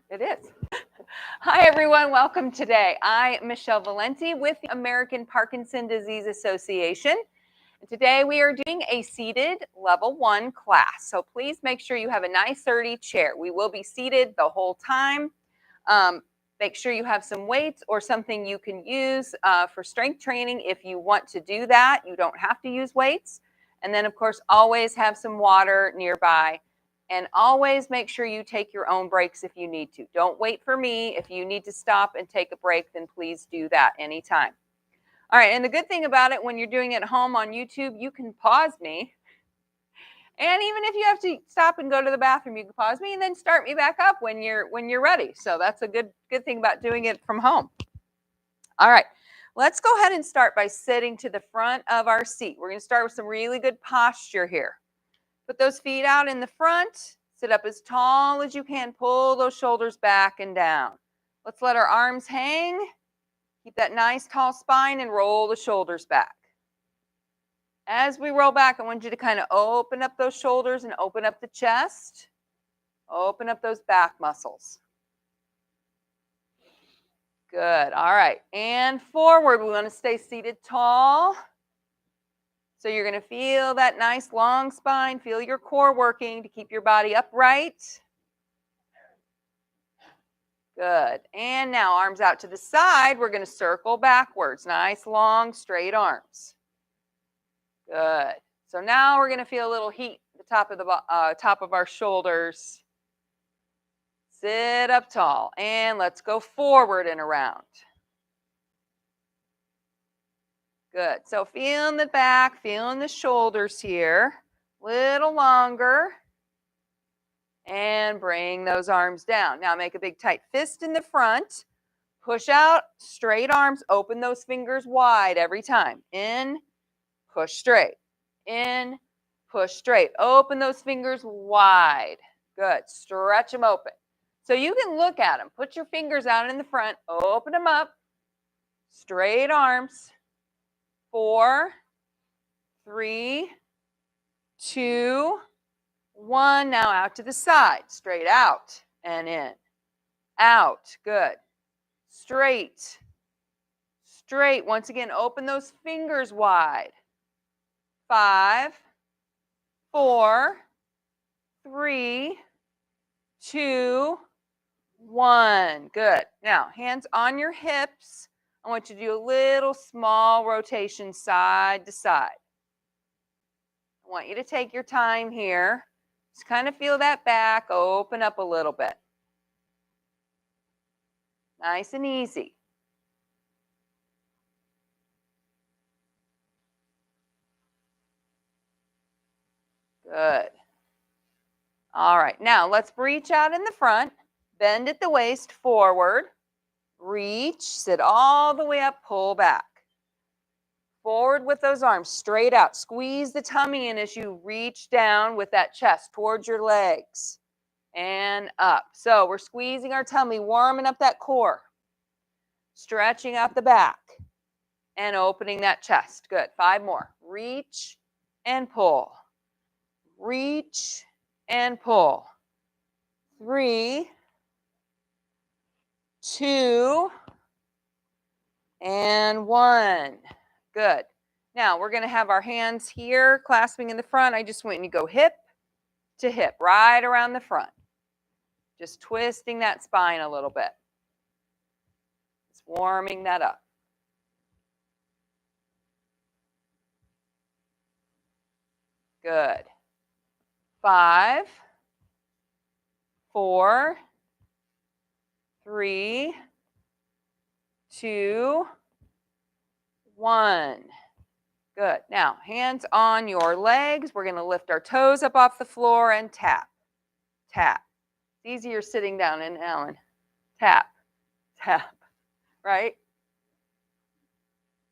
It is. Hi, everyone. Welcome today. I'm Michelle Valenti with the American Parkinson Disease Association. And today we are doing a seated level 1 class. So please make sure you have a nice sturdy chair. We will be seated the whole time. Make sure you have some weights or something you can use for strength training if you want to do that. You don't have to use weights. And then, of course, always have some water nearby. And always make sure you take your own breaks if you need to. Don't wait for me. If you need to stop and take a break, then please do that anytime. All right, and the good thing about it, when you're doing it at home on YouTube, you can pause me. And even if you have to stop and go to the bathroom, you can pause me and then start me back up when you're ready. So that's a good thing about doing it from home. All right, let's go ahead and start by sitting to the front of our seat. We're going to start with some really good posture here. Put those feet out in the front. Sit up as tall as you can. Pull those shoulders back and down. Let's let our arms hang. Keep that nice tall spine and roll the shoulders back. As we roll back, I want you to kind of open up those shoulders and open up the chest. Open up those back muscles. Good. All right. And forward. We want to stay seated tall. So you're going to feel that nice long spine. Feel your core working to keep your body upright. Good. And now arms out to the side. We're going to circle backwards. Nice, long, straight arms. Good. So now we're going to feel a little heat at the top of our shoulders. Sit up tall. And let's go forward and around. Good. So feeling the back, feeling the shoulders here. Little longer. And bring those arms down. Now make a big tight fist in the front. Push out, straight arms. Open those fingers wide every time. In, push straight. In, push straight. Open those fingers wide. Good. Stretch them open. So you can look at them. Put your fingers out in the front. Open them up. Straight arms. 4, 3, 2, 1. Now out to the side. Straight out and in. Out. Good. Straight. Straight. Once again, open those fingers wide. 5, 4, 3, 2, 1. Good. Now, hands on your hips. I want you to do a little small rotation side to side. I want you to take your time here. Just kind of feel that back open up a little bit. Nice and easy. Good. All right, now let's reach out in the front. Bend at the waist forward. Reach, sit all the way up, pull back. Forward with those arms, straight out. Squeeze the tummy in as you reach down with that chest towards your legs. And up. So we're squeezing our tummy, warming up that core. Stretching out the back. And opening that chest. Good. 5 more. Reach and pull. Reach and pull. 3, 2, and 1. Good. Now we're going to have our hands here clasping in the front. I just want you to go hip to hip, right around the front. Just twisting that spine a little bit. Just warming that up. Good. 5, 4, 3, 2, 1. Good. Now, hands on your legs. We're going to lift our toes up off the floor and tap. Tap. It's easier sitting down, and Alan. Tap. Tap. Right?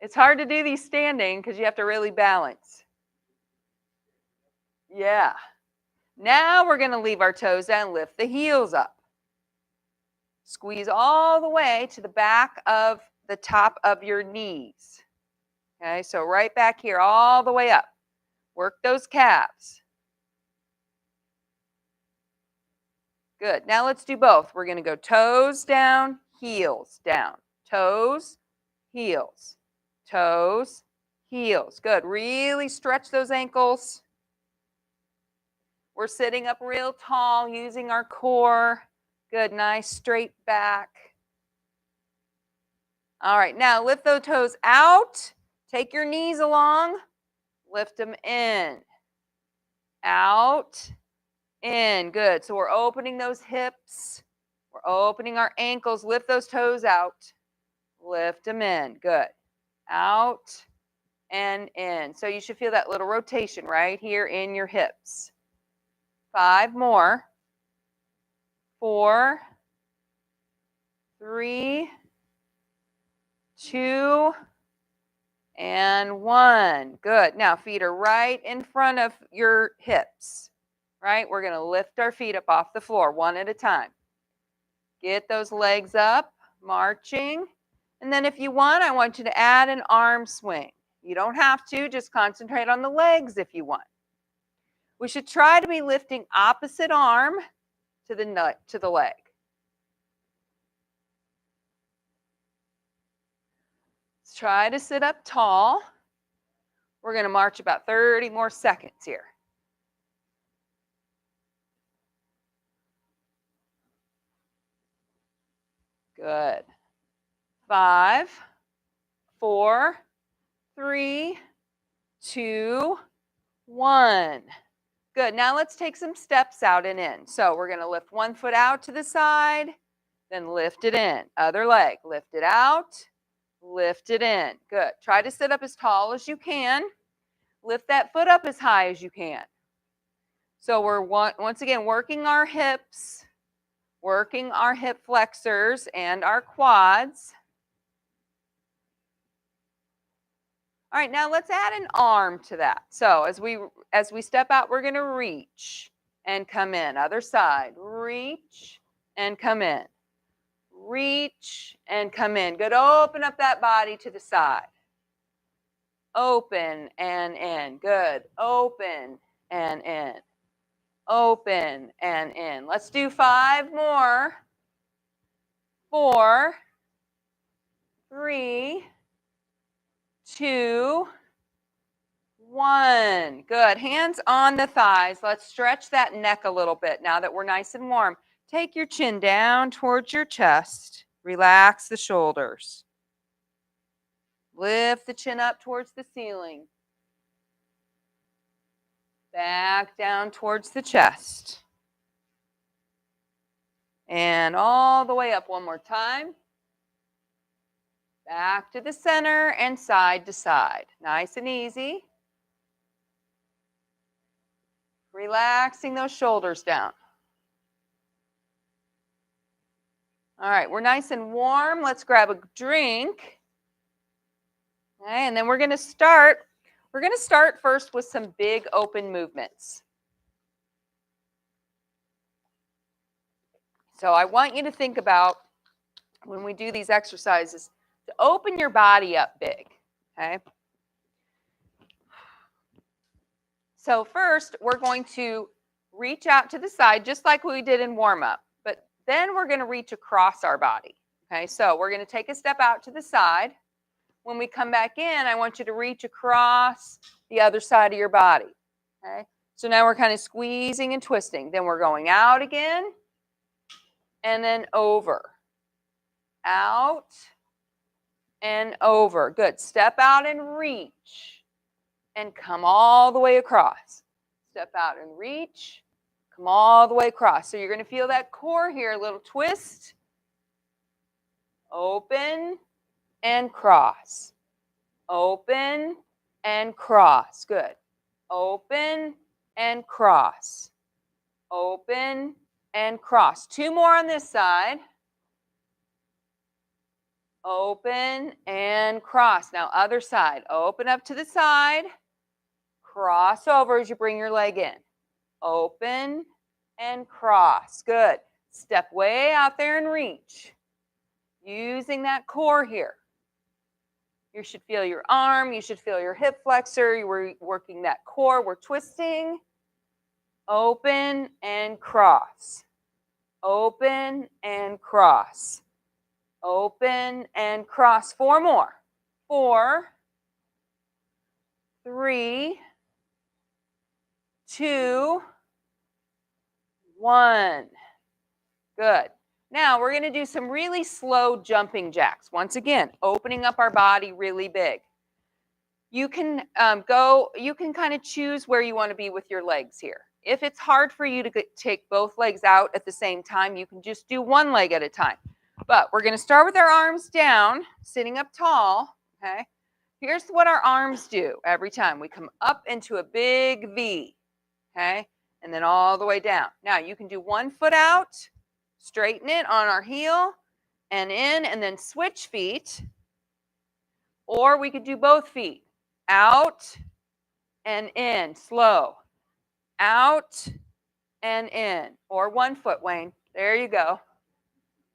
It's hard to do these standing because you have to really balance. Yeah. Now we're going to leave our toes down, lift the heels up. Squeeze all the way to the back of the top of your knees. Okay, so right back here, all the way up. Work those calves. Good. Now let's do both. We're going to go toes down, heels down. Toes, heels. Toes, heels. Good. Really stretch those ankles. We're sitting up real tall using our core. Good. Nice straight back. All right. Now lift those toes out. Take your knees along. Lift them in. Out. In. Good. So we're opening those hips. We're opening our ankles. Lift those toes out. Lift them in. Good. Out and in. So you should feel that little rotation right here in your hips. 5 more. 4, 3, 2, and 1. Good. Now feet are right in front of your hips. Right? We're going to lift our feet up off the floor one at a time. Get those legs up, marching. And then if you want, I want you to add an arm swing. You don't have to, just concentrate on the legs if you want. We should try to be lifting opposite arm to the leg. Let's try to sit up tall. We're going to march about 30 more seconds here. Good. 5, 4, 3, 2, 1. Good. Now let's take some steps out and in. So we're going to lift one foot out to the side, then lift it in. Other leg, lift it out, lift it in. Good. Try to sit up as tall as you can. Lift that foot up as high as you can. So we're once again working our hips, working our hip flexors and our quads. All right, now let's add an arm to that. So as we step out, we're going to reach and come in. Other side, reach and come in. Reach and come in. Good. Open up that body to the side. Open and in. Good. Open and in. Open and in. Let's do 5 more. 4, 3, 2, 1. Good. Hands on the thighs. Let's stretch that neck a little bit now that we're nice and warm. Take your chin down towards your chest. Relax the shoulders. Lift the chin up towards the ceiling. Back down towards the chest. And all the way up one more time. Back to the center and side to side. Nice and easy. Relaxing those shoulders down. All right, we're nice and warm. Let's grab a drink. Okay, and then we're going to start first with some big open movements. So I want you to think about, when we do these exercises, to open your body up big, okay? So first, we're going to reach out to the side, just like we did in warm-up, but then we're going to reach across our body, okay? So we're going to take a step out to the side. When we come back in, I want you to reach across the other side of your body, okay? So now we're kind of squeezing and twisting. Then we're going out again, and then over. Out and over. Good. Step out and reach. And come all the way across. Step out and reach. Come all the way across. So you're going to feel that core here, a little twist. Open and cross. Open and cross. Good. Open and cross. Open and cross. 2 more on this side. Open and cross. Now other side. Open up to the side. Cross over as you bring your leg in. Open and cross. Good. Step way out there and reach. Using that core here. You should feel your arm. You should feel your hip flexor. You're working that core. We're twisting. Open and cross. open and cross. Open and cross. 4 more. 4, 3, 2, 1. Good. Now we're going to do some really slow jumping jacks. Once again, opening up our body really big. You can you can kind of choose where you want to be with your legs here. If it's hard for you to take both legs out at the same time, you can just do one leg at a time. But we're going to start with our arms down, sitting up tall, okay? Here's what our arms do every time. We come up into a big V, okay? And then all the way down. Now, you can do one foot out, straighten it on our heel, and in, and then switch feet. Or we could do both feet. Out and in, slow. Out and in. Or one foot, Wayne. There you go.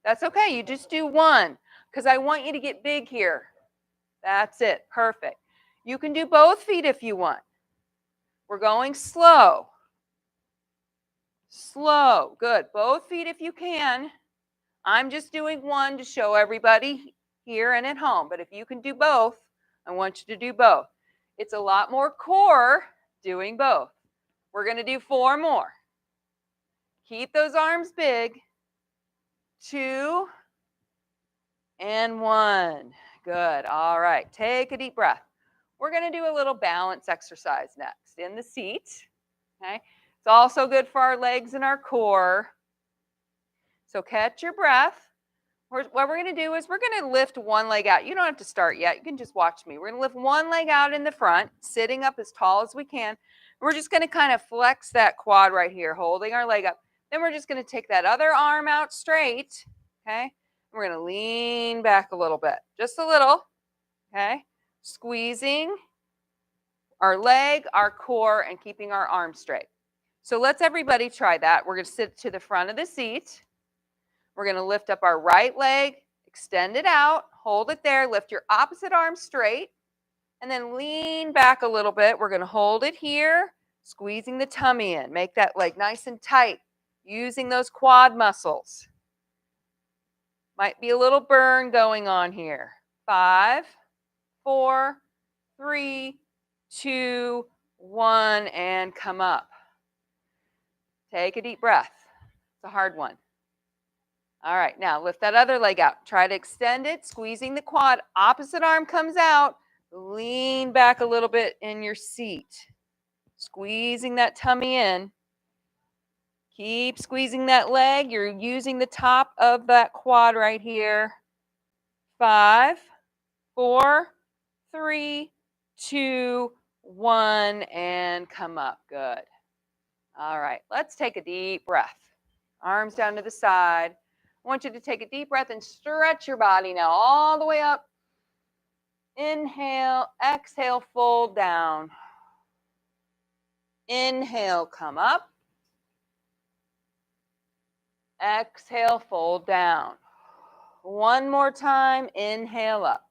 That's okay. You just do one because I want you to get big here. That's it. Perfect. You can do both feet if you want. We're going slow. Slow. Good. Both feet if you can. I'm just doing one to show everybody here and at home. But if you can do both, I want you to do both. It's a lot more core doing both. We're going to do 4 more. Keep those arms big. 2 and 1. Good. All right. Take a deep breath. We're going to do a little balance exercise next in the seat. Okay. It's also good for our legs and our core. So catch your breath. What we're going to do is we're going to lift one leg out. You don't have to start yet. You can just watch me. We're going to lift one leg out in the front, sitting up as tall as we can. We're just going to kind of flex that quad right here, holding our leg up. Then we're just going to take that other arm out straight, okay? We're going to lean back a little bit, just a little, okay? Squeezing our leg, our core, and keeping our arms straight. So let's everybody try that. We're going to sit to the front of the seat. We're going to lift up our right leg, extend it out, hold it there, lift your opposite arm straight, and then lean back a little bit. We're going to hold it here, squeezing the tummy in. Make that leg nice and tight, using those quad muscles. Might be a little burn going on here. 5, 4, 3, 2, 1, and come up. Take a deep breath. It's a hard one. All right, now lift that other leg out. Try to extend it, squeezing the quad. Opposite arm comes out. Lean back a little bit in your seat. Squeezing that tummy in. Keep squeezing that leg. You're using the top of that quad right here. 5, 4, 3, 2, 1, and come up. Good. All right, let's take a deep breath. Arms down to the side. I want you to take a deep breath and stretch your body now all the way up. Inhale, exhale, fold down. Inhale, come up. Exhale, fold down. One more time, inhale up.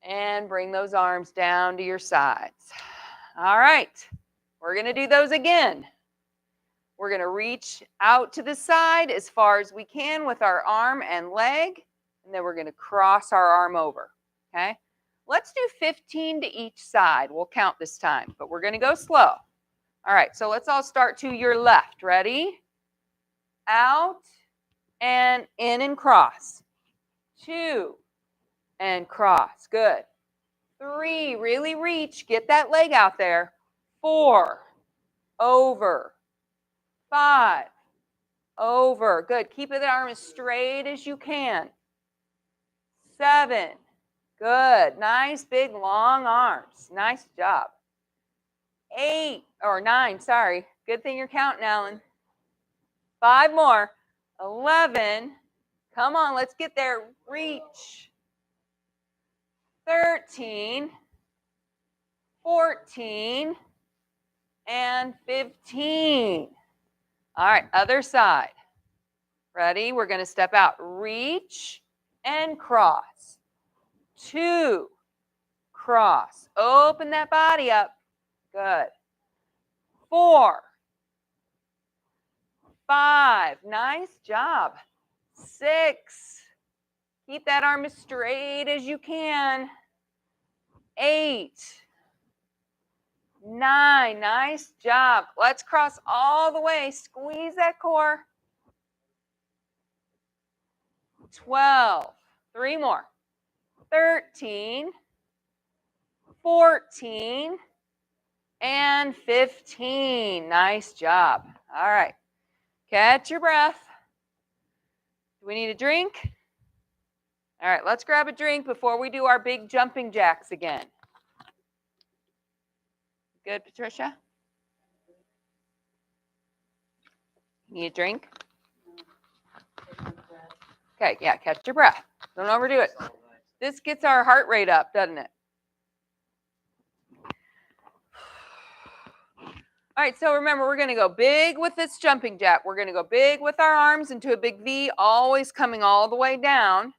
And bring those arms down to your sides. All right, we're going to do those again. We're going to reach out to the side as far as we can with our arm and leg, and then we're going to cross our arm over, okay? Let's do 15 to each side. We'll count this time, but we're going to go slow. All right, so let's all start to your left. Ready? Out and in and cross. 2 and cross. Good. 3, really reach. Get that leg out there. 4, over. 5, over. Good. Keep the arm as straight as you can. 7, good. Nice, big, long arms. Nice job. 8, or 9, sorry. Good thing you're counting, Alan. 5 more. 11. Come on, let's get there. Reach. 13, 14, and 15. All right, other side. Ready? We're going to step out. Reach and cross. 2, cross. Open that body up. Good. 4, 5. Nice job. 6. Keep that arm as straight as you can. 8. 9. Nice job. Let's cross all the way. Squeeze that core. 12. 3 more. 13. 14. And 15. Nice job. All right. Catch your breath. Do we need a drink? All right, let's grab a drink before we do our big jumping jacks again. Good, Patricia? Need a drink? Okay, yeah, catch your breath. Don't overdo it. This gets our heart rate up, doesn't it? All right, so remember, we're going to go big with this jumping jack. We're going to go big with our arms into a big V, always coming all the way down.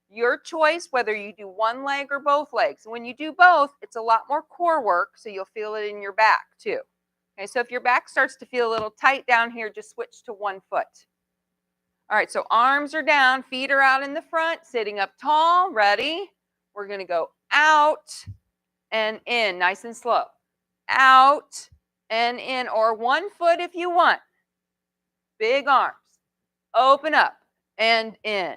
Your choice, whether you do one leg or both legs. When you do both, it's a lot more core work, so you'll feel it in your back too. Okay, so if your back starts to feel a little tight down here, just switch to one foot. All right, so arms are down, feet are out in the front, sitting up tall, ready? We're going to go out and in, nice and slow. Out and in, or one foot if you want. Big arms. Open up and in.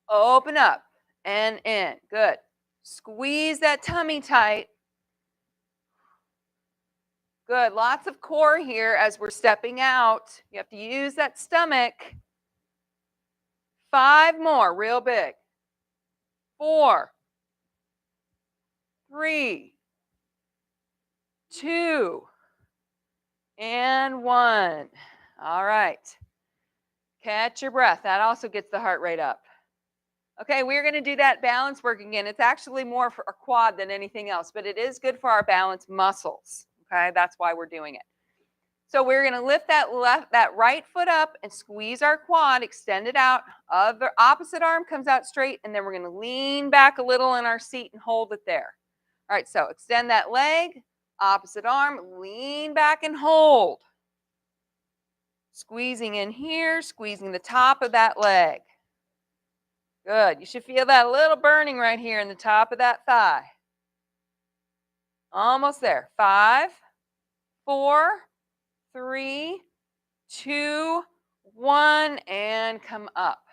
Open up and in. Good. Squeeze that tummy tight. Good. Lots of core here as we're stepping out. You have to use that stomach. 5 more, real big. 4, 3, 2, and 1. All right. Catch your breath. That also gets the heart rate up. Okay, we're going to do that balance work again. It's actually more for a quad than anything else, but it is good for our balance muscles. Okay, that's why we're doing it. So we're going to lift that right foot up and squeeze our quad, extend it out. Other opposite arm comes out straight, and then we're going to lean back a little in our seat and hold it there. All right, so extend that leg, opposite arm, lean back and hold. Squeezing in here, squeezing the top of that leg. Good. You should feel that little burning right here in the top of that thigh. Almost there. 5, 4, 3, 2, 1, and come up.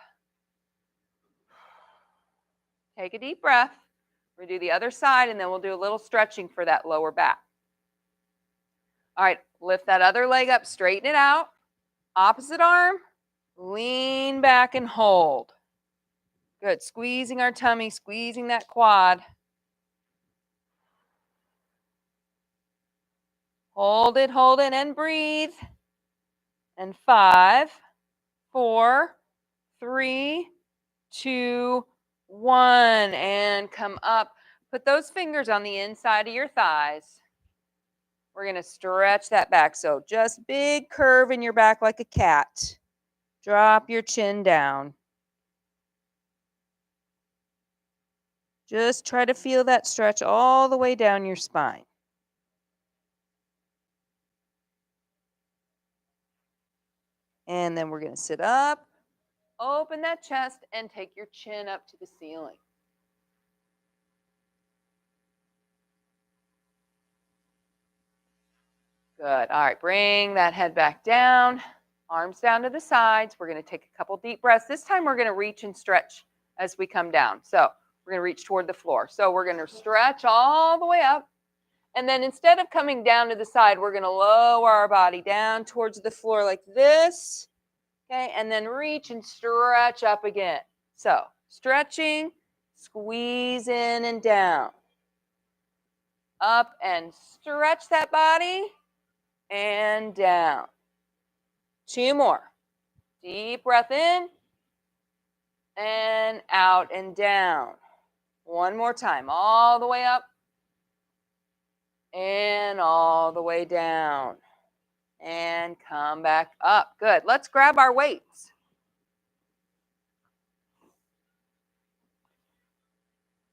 Take a deep breath. We're going to do the other side, and then we'll do a little stretching for that lower back. All right, lift that other leg up, straighten it out. Opposite arm, lean back and hold. Good. Squeezing our tummy, squeezing that quad. Hold it, and breathe. And 5, 4, 3, 2, 1, and come up. Put those fingers on the inside of your thighs. We're going to stretch that back. So just big curve in your back like a cat. Drop your chin down. Just try to feel that stretch all the way down your spine. And then we're going to sit up, open that chest, and take your chin up to the ceiling. Good. All right, bring that head back down, arms down to the sides. We're going to take a couple deep breaths. This time we're going to reach and stretch as we come down. So we're going to reach toward the floor. So we're going to stretch all the way up. And then instead of coming down to the side, we're going to lower our body down towards the floor like this. Okay, and then reach and stretch up again. So stretching, squeeze in and down. Up and stretch that body and down. 2 more. Deep breath in and out and down. 1 more time, all the way up and all the way down. And come back up. Good. Let's grab our weights.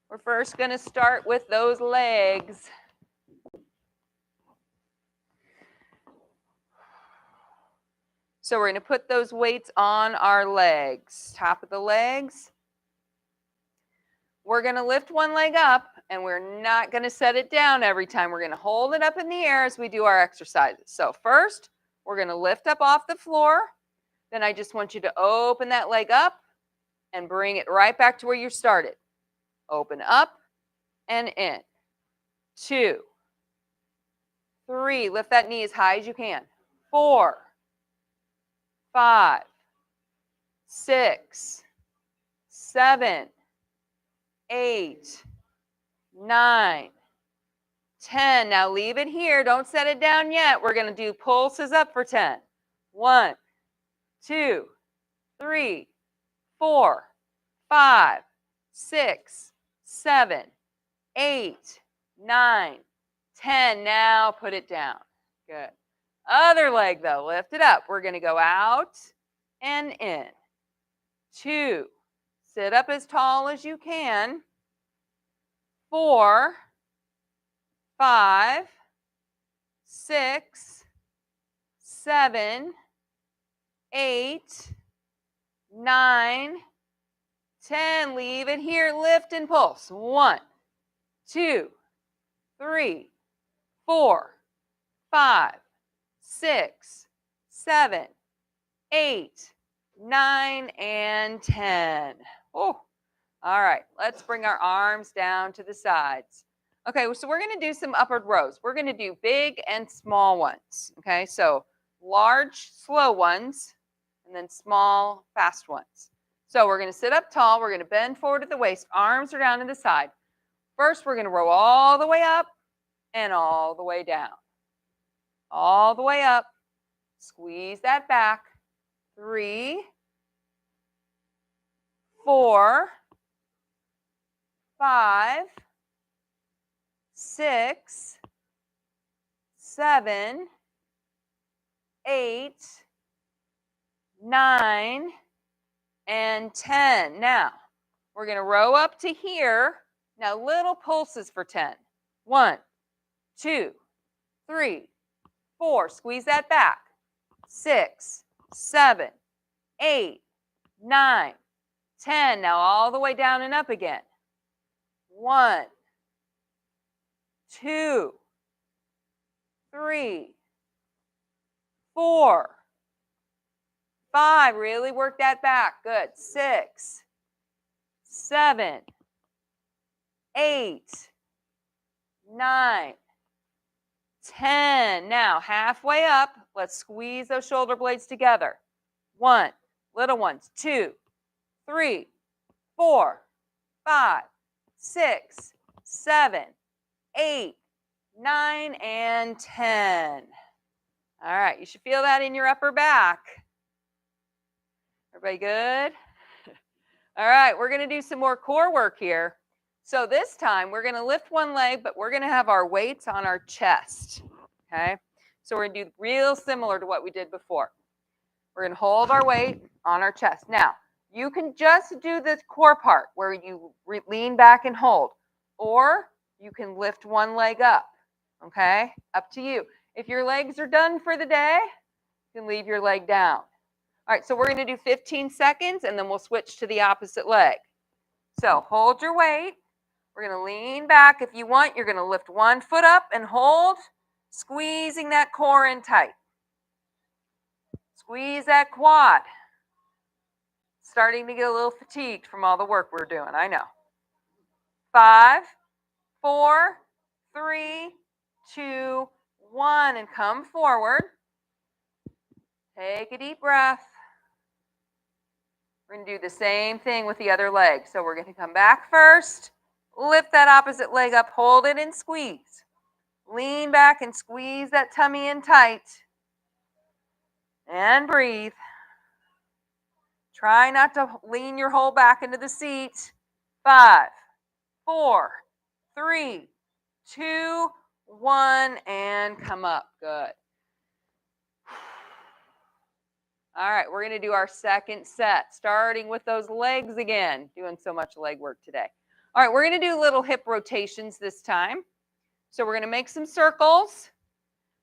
We're first going to start with those legs. So we're going to put those weights on our legs, top of the legs. We're going to lift one leg up, and we're not going to set it down every time. We're going to hold it up in the air as we do our exercises. So first, we're going to lift up off the floor. Then I just want you to open that leg up and bring it right back to where you started. Open up and in. 2, 3, lift that knee as high as you can. 4, 5, 6, 7, 8, 9, 10. Now leave it here. Don't set it down yet. We're going to do pulses up for 10. 1, 2, 3, 4, 5, 6, 7, 8, 9, 10. Now put it down. Good. Other leg though, lift it up. We're going to go out and in. 2, sit up as tall as you can. 4, 5, 6, 7, 8, 9, 10. Leave it here. Lift and pulse. 1, 2, 3, 4, 5, 6, 7, 8, 9, and 10. Oh, all right. Let's bring our arms down to the sides. Okay, so we're going to do some upward rows. We're going to do big and small ones. Okay, so large, slow ones, and then small, fast ones. So we're going to sit up tall. We're going to bend forward at the waist. Arms are down to the side. First, we're going to row all the way up and all the way down. All the way up. Squeeze that back. 3, 4, 5, 6, 7, 8, 9, and 10. Now, we're going to row up to here. Now, little pulses for 10. 1, 2, 3, 4. Squeeze that back. 6, 7, 8, 9, 10. Now, all the way down and up again. 1, 2, 3, 4, 5. Really work that back. Good. 6, 7, 8, 9, 10. Now, halfway up, let's squeeze those shoulder blades together. 1, little ones. 2, 3, 4, 5, 6, 7, 8, 9, and 10. All right, you should feel that in your upper back. Everybody good? All right, we're going to do some more core work here. So this time we're going to lift one leg, but we're going to have our weights on our chest. Okay? So we're going to do real similar to what we did before. We're going to hold our weight on our chest. Now, you can just do this core part where you lean back and hold, or you can lift one leg up. Okay? Up to you. If your legs are done for the day, you can leave your leg down. All right, so we're going to do 15 seconds, and then we'll switch to the opposite leg. So hold your weight. We're going to lean back. If you want, you're going to lift one foot up and hold, squeezing that core in tight. Squeeze that quad. Starting to get a little fatigued from all the work we're doing, I know. 5, 4, 3, 2, 1, and come forward. Take a deep breath. We're going to do the same thing with the other leg. So we're going to come back first, lift that opposite leg up, hold it and squeeze. Lean back and squeeze that tummy in tight. And breathe. Try not to lean your whole back into the seat. 5, 4, 3, 2, 1, and come up. Good. All right, we're going to do our second set, starting with those legs again. Doing so much leg work today. All right, we're going to do little hip rotations this time. So we're going to make some circles.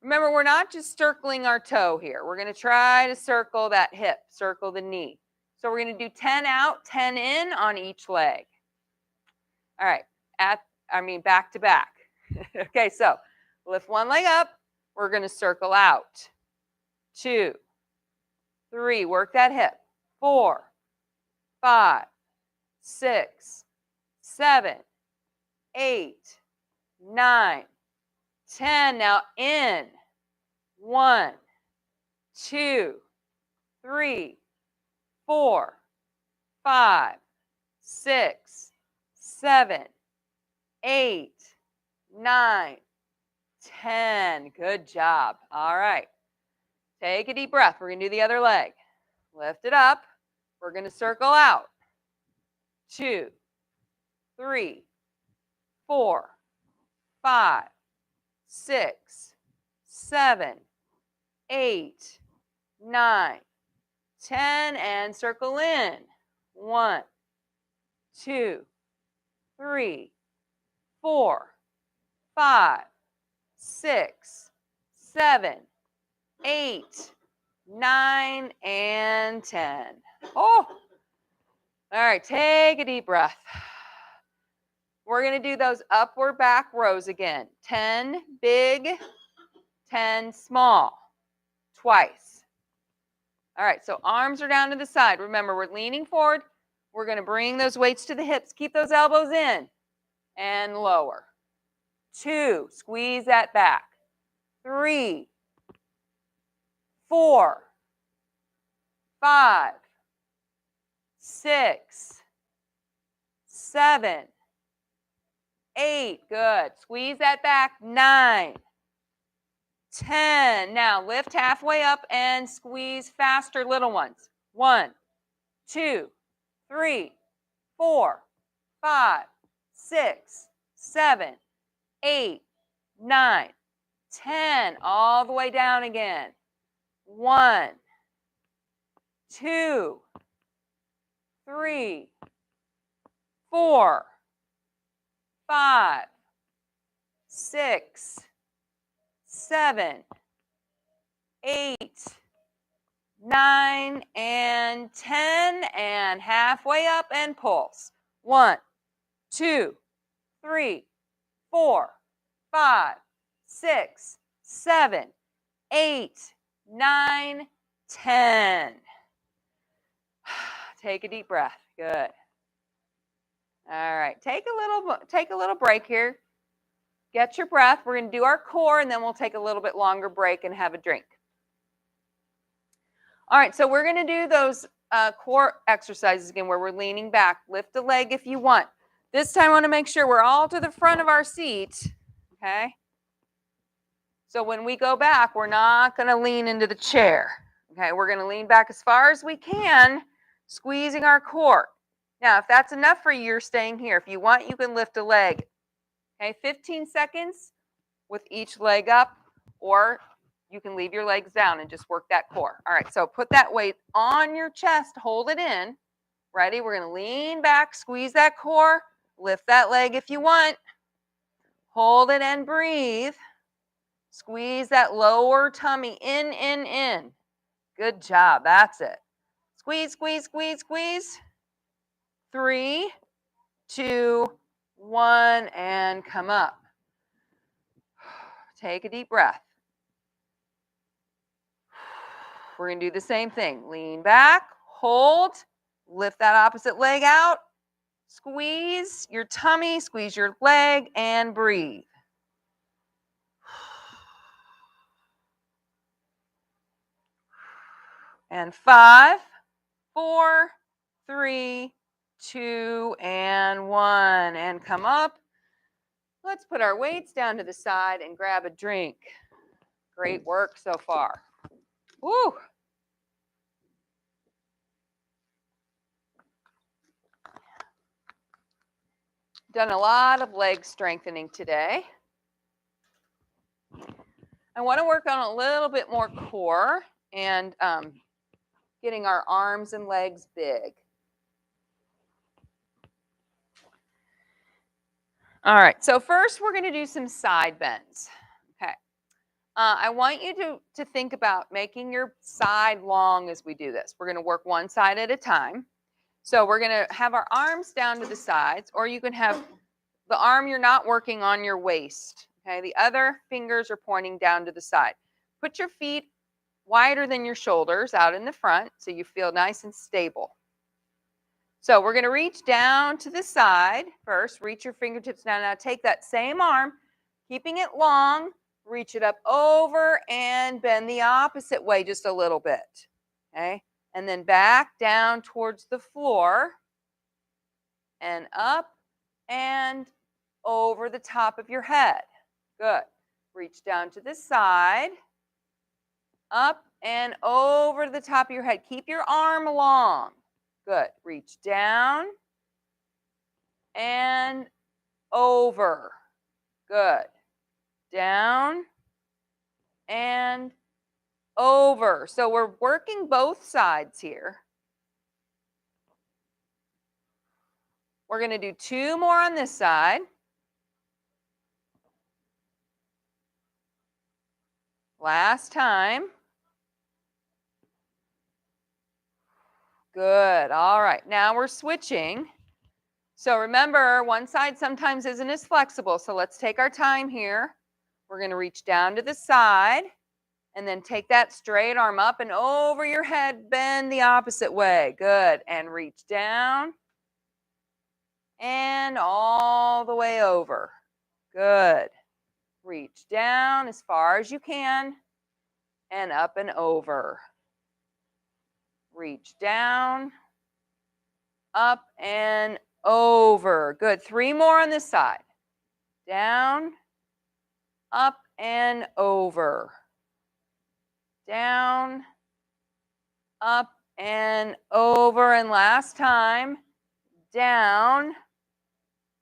Remember, we're not just circling our toe here. We're going to try to circle that hip, circle the knee. So we're going to do 10 out, 10 in on each leg. All right, back to back. Okay, so lift one leg up. We're going to circle out. 2, 3, work that hip. 4, 5, 6, 7, 8, 9, 10. Now in. 1, 2, 3, 4, 5, 6, 7, 8, 9, 10. Good job. All right. Take a deep breath. We're going to do the other leg. Lift it up. We're going to circle out. 2, 3, 4, 5, 6, 7, 8, 9, 10, and circle in. 1, 2, 3, 4, 5, 6, 7, 8, 9, and 10. Oh, all right, take a deep breath. We're going to do those upward back rows again. 10 big, 10 small, twice. All right, so arms are down to the side. Remember, we're leaning forward. We're going to bring those weights to the hips. Keep those elbows in and lower. 2, squeeze that back. 3, 4, 5, 6, 7, 8. Good. Squeeze that back. 9, 10. Now lift halfway up and squeeze faster, little ones. 1, 2, 3, 4, 5, 6, 7, 8, 9, 10. All the way down again. 1, 2, 3, 4, 5, 6, 7, 8, 9, and 10. And halfway up and pulse. 1, 2, 3, 4, 5, 6, 7, 8, 9, 10. Take a deep breath. Good. All right. Take a little break here. Get your breath. We're going to do our core, and then we'll take a little bit longer break and have a drink. All right. So we're going to do those core exercises again where we're leaning back. Lift a leg if you want. This time I want to make sure we're all to the front of our seat. Okay. So when we go back, we're not going to lean into the chair. Okay. We're going to lean back as far as we can, squeezing our core. Now, if that's enough for you, you're staying here. If you want, you can lift a leg. Okay, 15 seconds with each leg up, or you can leave your legs down and just work that core. All right, so put that weight on your chest, hold it in. Ready? We're going to lean back, squeeze that core, lift that leg if you want. Hold it and breathe. Squeeze that lower tummy in. Good job. That's it. Squeeze, squeeze, squeeze, squeeze. 3, 2, 1, and come up. Take a deep breath. We're going to do the same thing. Lean back, hold, lift that opposite leg out, squeeze your tummy, squeeze your leg, and breathe. And 5, 4, 3, 2, and 1. And come up. Let's put our weights down to the side and grab a drink. Great work so far. Woo! Done a lot of leg strengthening today. I want to work on a little bit more core and getting our arms and legs big. All right, so first we're going to do some side bends. Okay, I want you to think about making your side long as we do this. We're going to work one side at a time. So we're going to have our arms down to the sides, or you can have the arm you're not working on your waist. Okay, the other fingers are pointing down to the side. Put your feet wider than your shoulders out in the front so you feel nice and stable. So we're going to reach down to the side first. Reach your fingertips down. Now take that same arm, keeping it long, reach it up over and bend the opposite way just a little bit. Okay, and then back down towards the floor and up and over the top of your head. Good. Reach down to the side, up and over the top of your head. Keep your arm long. Good. Reach down and over. Good. Down and over. So we're working both sides here. We're going to do 2 more on this side. Last time. Good. All right. Now we're switching. So remember, one side sometimes isn't as flexible. So let's take our time here. We're going to reach down to the side and then take that straight arm up and over your head. Bend the opposite way. Good. And reach down and all the way over. Good. Reach down as far as you can and up and over. Reach down, up and over. Good. 3 more on this side. Down, up and over. Down, up and over. And last time, down,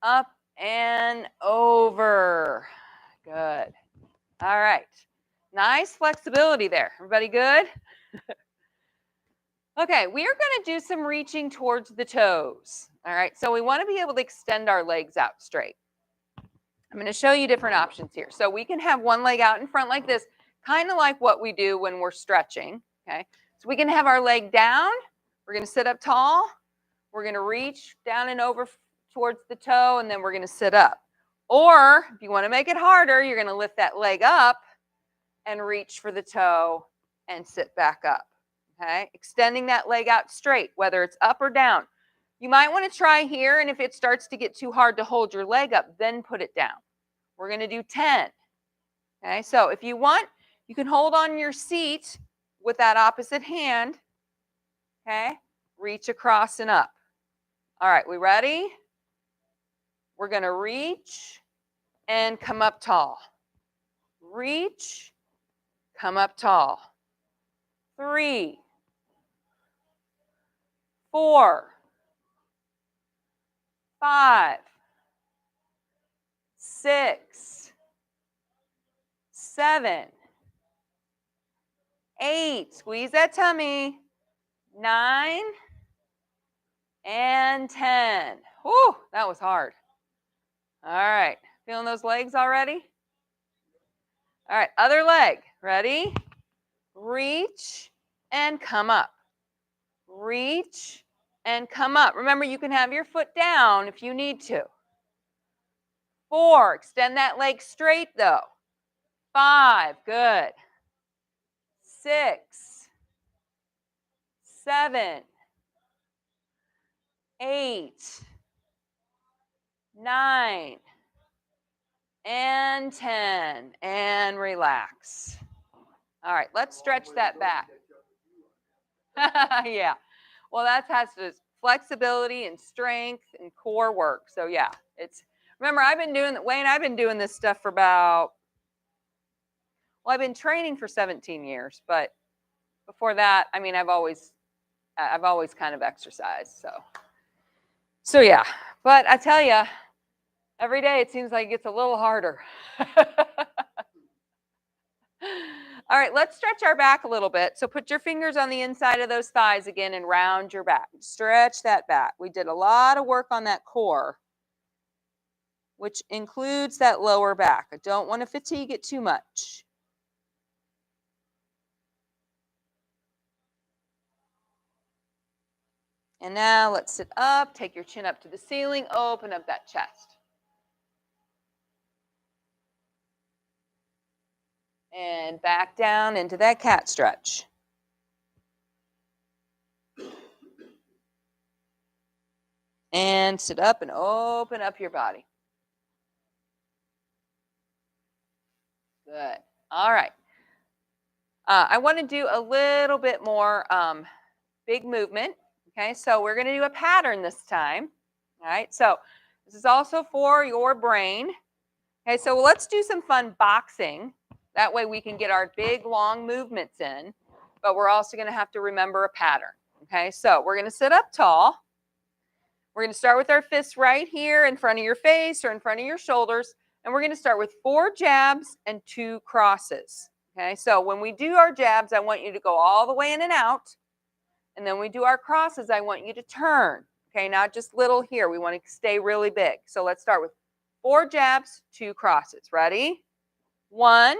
up and over. Good. All right. Nice flexibility there. Everybody good? Okay, we are going to do some reaching towards the toes. All right, so we want to be able to extend our legs out straight. I'm going to show you different options here. So we can have one leg out in front like this, kind of like what we do when we're stretching. Okay, so we can have our leg down. We're going to sit up tall. We're going to reach down and over towards the toe, and then we're going to sit up. Or if you want to make it harder, you're going to lift that leg up and reach for the toe and sit back up. Okay, extending that leg out straight, whether it's up or down. You might want to try here, and if it starts to get too hard to hold your leg up, then put it down. We're going to do 10. Okay, so if you want, you can hold on your seat with that opposite hand. Okay, reach across and up. All right, we ready? We're going to reach and come up tall. Reach, come up tall. 3, 4, 5, 6, 7, 8, squeeze that tummy, 9, and 10. Whew, that was hard. All right, feeling those legs already? All right, other leg, ready? Reach and come up. Reach and come up. Remember, you can have your foot down if you need to. 4, extend that leg straight though. 5, good. 6, 7, 8, 9, and 10. And relax. All right, let's stretch that back. Yeah. Well, that has to flexibility and strength and core work. So yeah, remember I've been doing this stuff for about, well, I've been training for 17 years, but before that, I mean, I've always kind of exercised. So yeah, but I tell you, every day it seems like it gets a little harder. All right, let's stretch our back a little bit. So put your fingers on the inside of those thighs again and round your back. Stretch that back. We did a lot of work on that core, which includes that lower back. I don't want to fatigue it too much. And now let's sit up, take your chin up to the ceiling, open up that chest. And back down into that cat stretch. And sit up and open up your body. Good. All right. I want to do a little bit more big movement. Okay, so we're going to do a pattern this time. All right, so this is also for your brain. Okay, so let's do some fun boxing. That way we can get our big, long movements in, but we're also going to have to remember a pattern. Okay, so we're going to sit up tall. We're going to start with our fists right here in front of your face or in front of your shoulders, and we're going to start with 4 jabs and 2 crosses. Okay, so when we do our jabs, I want you to go all the way in and out. And then we do our crosses, I want you to turn. Okay, not just little here. We want to stay really big. So let's start with 4 jabs, 2 crosses. Ready? 1,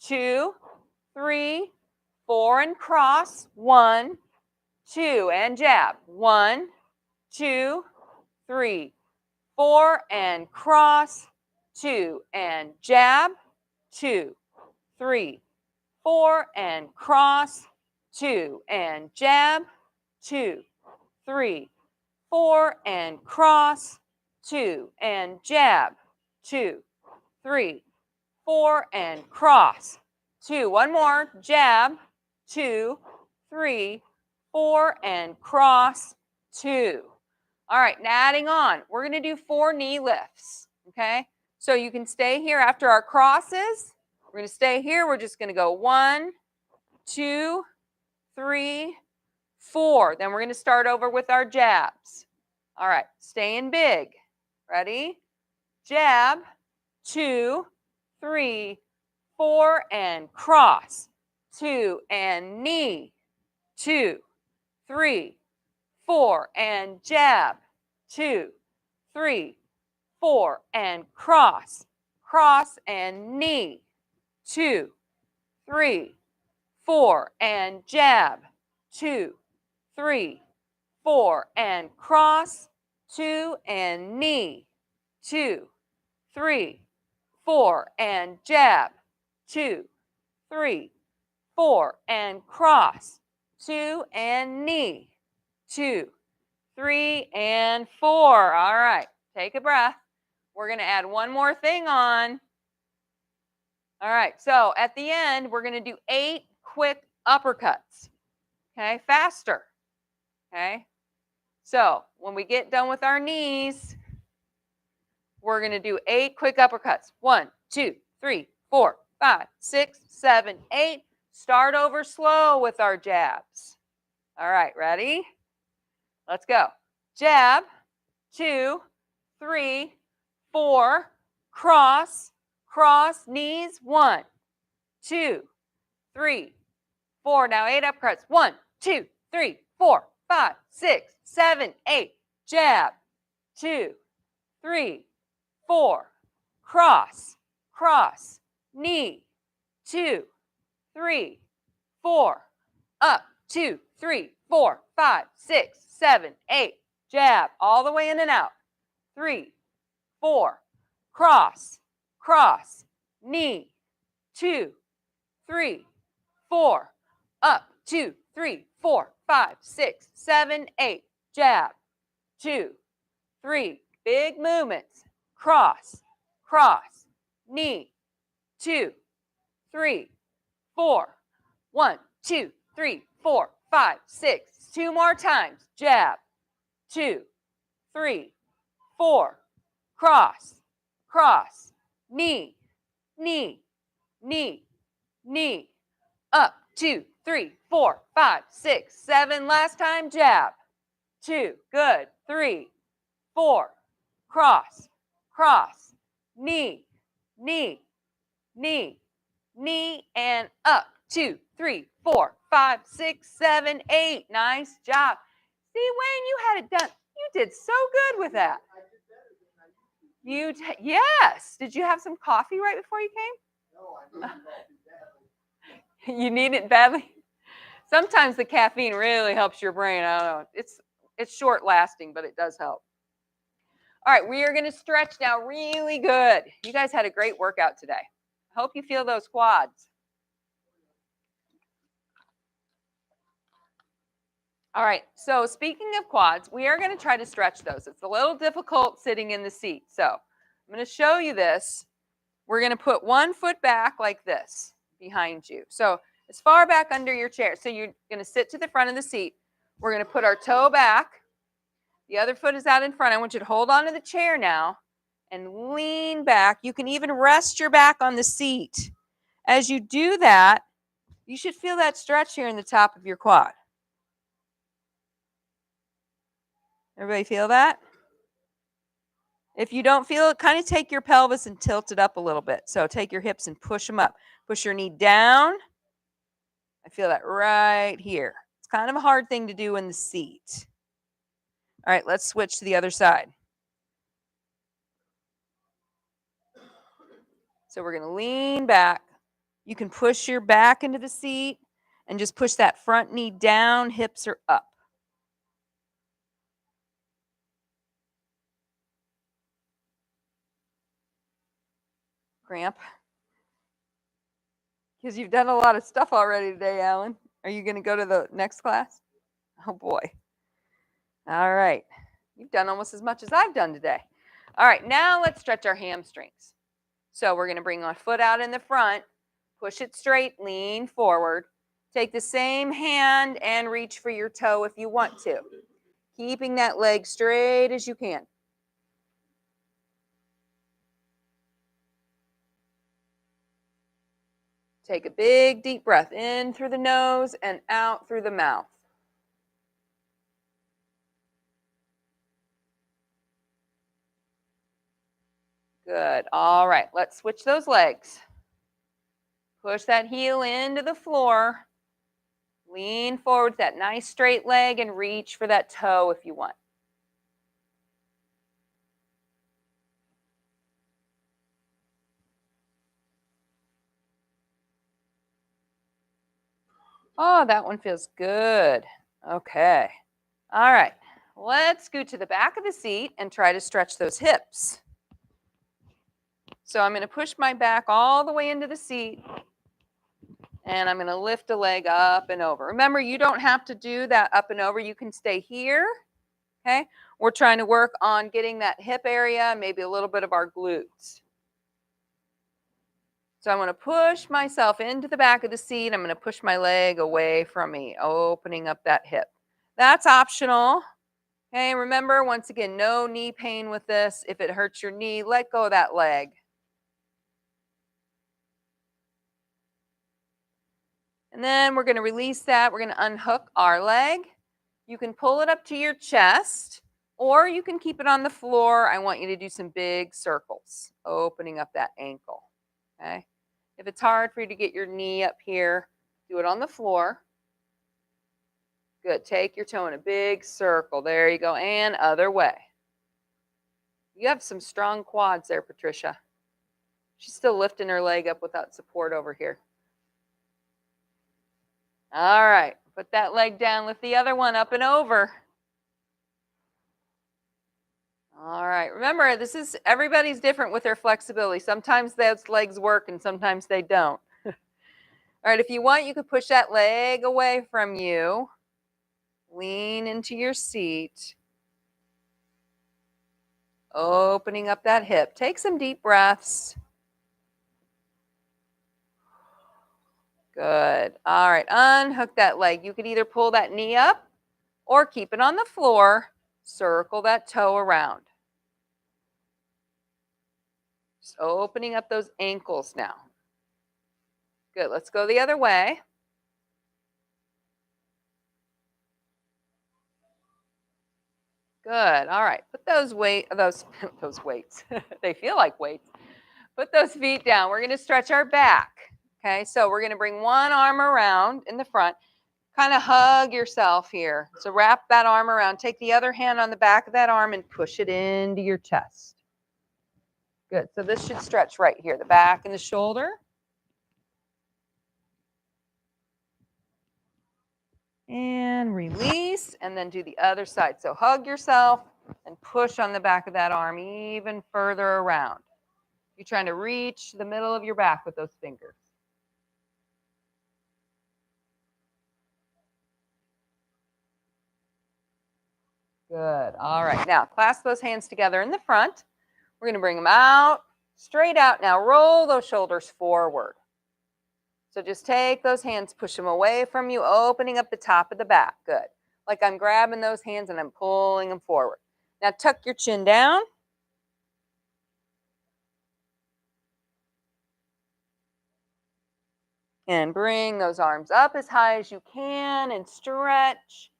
2, 3, 4, and cross. 1, 2, and jab. 1, 2, 3, 4, and cross. 2, and jab. 2, 3, 4, and cross. 2, and jab. 2, 3, 4, and cross. 2, and jab. 2, 3, 4, and cross. 2, one more, jab. 2, 3, 4, and cross. 2. All right, now adding on, we're going to do 4 knee lifts. Okay, so you can stay here after our crosses. We're going to stay here. We're just going to go 1, 2, 3, 4. Then we're going to start over with our jabs. All right, staying big. Ready? Jab, 2, 3, 4, and cross. 2, and knee. 2, 3, 4, and jab. 2, 3, 4, and cross. Cross and knee. 2, 3, 4, and jab. 2, 3, 4, and cross. 2, and knee. 2, 3, 4, and jab. 2, 3, 4, and cross. 2, and knee. 2, 3, and 4. All right, take a breath. We're going to add one more thing on. All right, so at the end, we're going to do 8 quick uppercuts. Okay, faster. Okay, so when we get done with our knees, we're going to do 8 quick uppercuts. 1, 2, 3, 4, 5, 6, 7, 8. Start over slow with our jabs. All right, ready? Let's go. Jab, 2, 3, 4, cross, cross, knees, 1, 2, 3, 4. Now 8 uppercuts. 1, 2, 3, 4, 5, 6, 7, 8. Jab, 2, 3, 4. Cross, cross, knee, 2, 3, 4. Up, 2, 3, 4, 5, 6, 7, 8. Jab, all the way in and out. 3, 4. Cross, cross, knee, 2, 3, 4. Up, 2, 3, 4, 5, 6, 7, 8. Jab, 2, 3. Big movements. Cross, cross, knee, 2, 3, 4. 1, 2, 3, 4, 5, 6. 2 more times. Jab, 2, 3, 4. Cross, cross, knee, knee, knee, knee. Up, 2, 3, 4, 5, 6, 7. Last time, jab. 2, good. 3, 4. Cross, cross, knee, knee, knee, knee, and up. 2, 3, 4, 5, 6, 7, 8. Nice job. See, Wayne, you had it done. You did so good with that. Yes. Did you have some coffee right before you came? No, I needed coffee badly. You need it badly? Sometimes the caffeine really helps your brain. I don't know. It's short lasting, but it does help. All right, we are going to stretch now really good. You guys had a great workout today. I hope you feel those quads. All right, so speaking of quads, we are going to try to stretch those. It's a little difficult sitting in the seat. So I'm going to show you this. We're going to put one foot back like this behind you. So as far back under your chair. So you're going to sit to the front of the seat. We're going to put our toe back. The other foot is out in front. I want you to hold on to the chair now and lean back. You can even rest your back on the seat. As you do that, you should feel that stretch here in the top of your quad. Everybody feel that? If you don't feel it, kind of take your pelvis and tilt it up a little bit. So take your hips and push them up. Push your knee down. I feel that right here. It's kind of a hard thing to do in the seat. All right, let's switch to the other side. So we're going to lean back. You can push your back into the seat and just push that front knee down, hips are up. Cramp? Because you've done a lot of stuff already today, Alan. Are you going to go to the next class? Oh, boy. All right. You've done almost as much as I've done today. All right, now let's stretch our hamstrings. So we're going to bring our foot out in the front, push it straight, lean forward. Take the same hand and reach for your toe if you want to, keeping that leg straight as you can. Take a big deep breath in through the nose and out through the mouth. Good. All right, let's switch those legs. Push that heel into the floor. Lean forward with that nice straight leg and reach for that toe if you want. Oh, that one feels good. Okay. All right. Let's scoot to the back of the seat and try to stretch those hips. So I'm going to push my back all the way into the seat, and I'm going to lift a leg up and over. Remember, you don't have to do that up and over. You can stay here, okay? We're trying to work on getting that hip area, maybe a little bit of our glutes. So I'm going to push myself into the back of the seat. I'm going to push my leg away from me, opening up that hip. That's optional. Okay, remember, once again, no knee pain with this. If it hurts your knee, let go of that leg. And then we're going to release that. We're going to unhook our leg. You can pull it up to your chest, or you can keep it on the floor. I want you to do some big circles, opening up that ankle. Okay. If it's hard for you to get your knee up here, do it on the floor. Good. Take your toe in a big circle. There you go. And other way. You have some strong quads there, Patricia. She's still lifting her leg up without support over here. All right. Put that leg down. Lift the other one up and over. All right. Remember, everybody's different with their flexibility. Sometimes those legs work and sometimes they don't. All right. If you want, you could push that leg away from you. Lean into your seat. Opening up that hip. Take some deep breaths. Good. All right. Unhook that leg. You could either pull that knee up or keep it on the floor. Circle that toe around. Just opening up those ankles now. Good. Let's go the other way. Good. All right. Put those weights. They feel like weights. Put those feet down. We're going to stretch our back. Okay. So we're going to bring one arm around in the front. Kind of hug yourself here. So wrap that arm around. Take the other hand on the back of that arm and push it into your chest. Good. So this should stretch right here, the back and the shoulder. And release and then do the other side. So hug yourself and push on the back of that arm even further around. You're trying to reach the middle of your back with those fingers. Good. All right. Now, clasp those hands together in the front. We're going to bring them out, straight out. Now, roll those shoulders forward. So just take those hands, push them away from you, opening up the top of the back. Good. Like I'm grabbing those hands and I'm pulling them forward. Now, tuck your chin down. And bring those arms up as high as you can and stretch.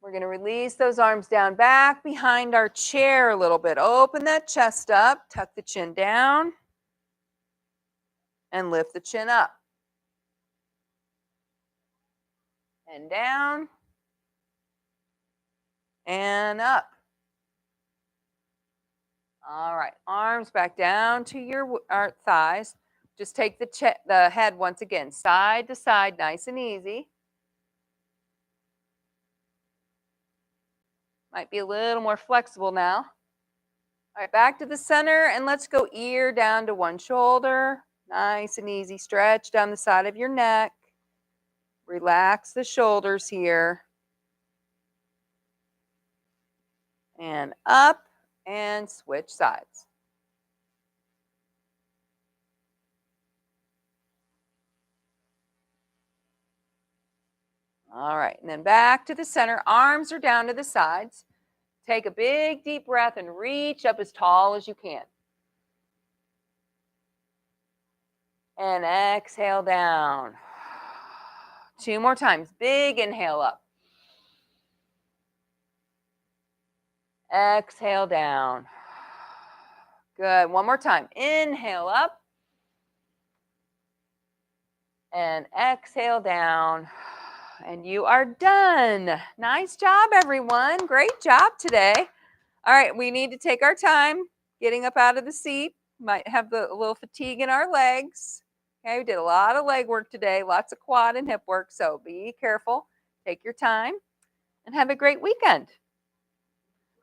We're going to release those arms down back behind our chair a little bit. Open that chest up, tuck the chin down, and lift the chin up. And down, and up. All right, arms back down to your thighs. Just take the head once again, side to side, nice and easy. Might be a little more flexible now. All right, back to the center, and let's go ear down to one shoulder. Nice and easy. Stretch down the side of your neck. Relax the shoulders here. And up, and switch sides. All right, and then back to the center. Arms are down to the sides. Take a big deep breath and reach up as tall as you can. And exhale down. 2 more times. Big inhale up. Exhale down. Good. One more time. Inhale up. And exhale down. And you are done. Nice job, everyone. Great job today. All right, we need to take our time getting up out of the seat. Might have a little fatigue in our legs. Okay, we did a lot of leg work today, lots of quad and hip work, so be careful. Take your time and have a great weekend.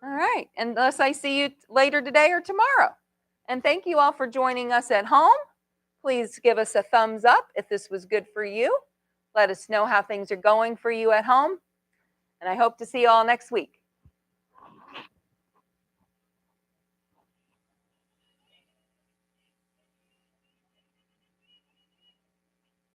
All right, unless I see you later today or tomorrow. And thank you all for joining us at home. Please give us a thumbs up if this was good for you. Let us know how things are going for you at home. And I hope to see you all next week.